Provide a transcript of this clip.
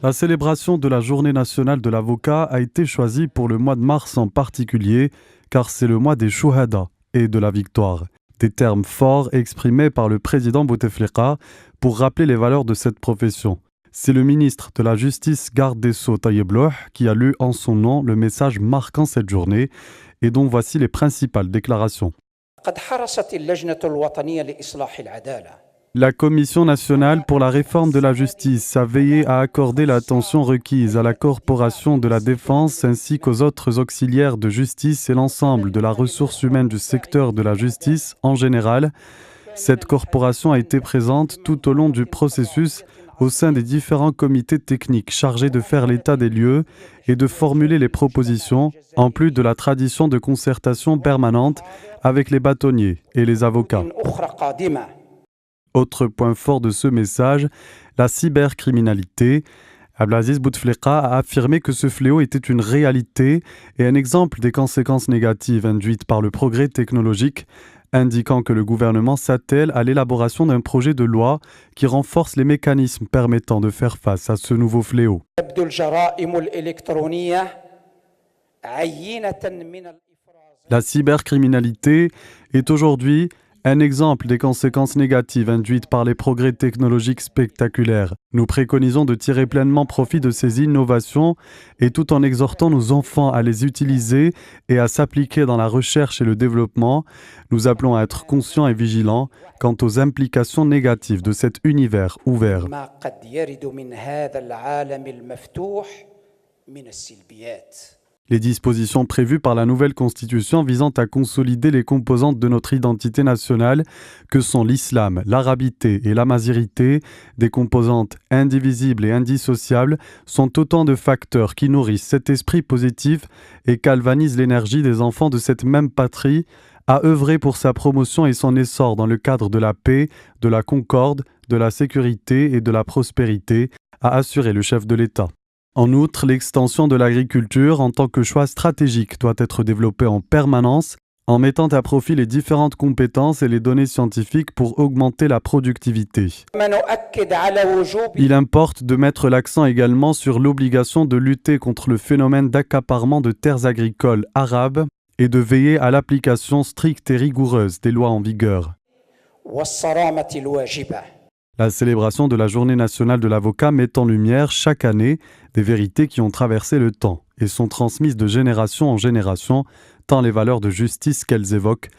La célébration de la Journée nationale de l'avocat a été choisie pour le mois de mars en particulier, car c'est le mois des Chouhada et de la victoire. Des termes forts exprimés par le président Bouteflika pour rappeler les valeurs de cette profession. C'est le ministre de la Justice, garde des Sceaux Tayeb Louh, qui a lu en son nom le message marquant cette journée et dont voici les principales déclarations. La Commission nationale pour la réforme de la justice a veillé à accorder l'attention requise à la Corporation de la défense ainsi qu'aux autres auxiliaires de justice et l'ensemble de la ressource humaine du secteur de la justice en général. Cette corporation a été présente tout au long du processus au sein des différents comités techniques chargés de faire l'état des lieux et de formuler les propositions, en plus de la tradition de concertation permanente avec les bâtonniers et les avocats. Autre point fort de ce message, la cybercriminalité. Abdelaziz Bouteflika a affirmé que ce fléau était une réalité et un exemple des conséquences négatives induites par le progrès technologique, indiquant que le gouvernement s'attelle à l'élaboration d'un projet de loi qui renforce les mécanismes permettant de faire face à ce nouveau fléau. La cybercriminalité est aujourd'hui un exemple des conséquences négatives induites par les progrès technologiques spectaculaires. Nous préconisons de tirer pleinement profit de ces innovations et tout en exhortant nos enfants à les utiliser et à s'appliquer dans la recherche et le développement, nous appelons à être conscients et vigilants quant aux implications négatives de cet univers ouvert. Les dispositions prévues par la nouvelle Constitution visant à consolider les composantes de notre identité nationale, que sont l'islam, l'arabité et l'amazirité, des composantes indivisibles et indissociables, sont autant de facteurs qui nourrissent cet esprit positif et galvanisent l'énergie des enfants de cette même patrie à œuvrer pour sa promotion et son essor dans le cadre de la paix, de la concorde, de la sécurité et de la prospérité, a assuré le chef de l'État. En outre, l'extension de l'agriculture en tant que choix stratégique doit être développée en permanence en mettant à profit les différentes compétences et les données scientifiques pour augmenter la productivité. Il importe de mettre l'accent également sur l'obligation de lutter contre le phénomène d'accaparement de terres agricoles arabes et de veiller à l'application stricte et rigoureuse des lois en vigueur. La célébration de la Journée nationale de l'avocat met en lumière chaque année des vérités qui ont traversé le temps et sont transmises de génération en génération, tant les valeurs de justice qu'elles évoquent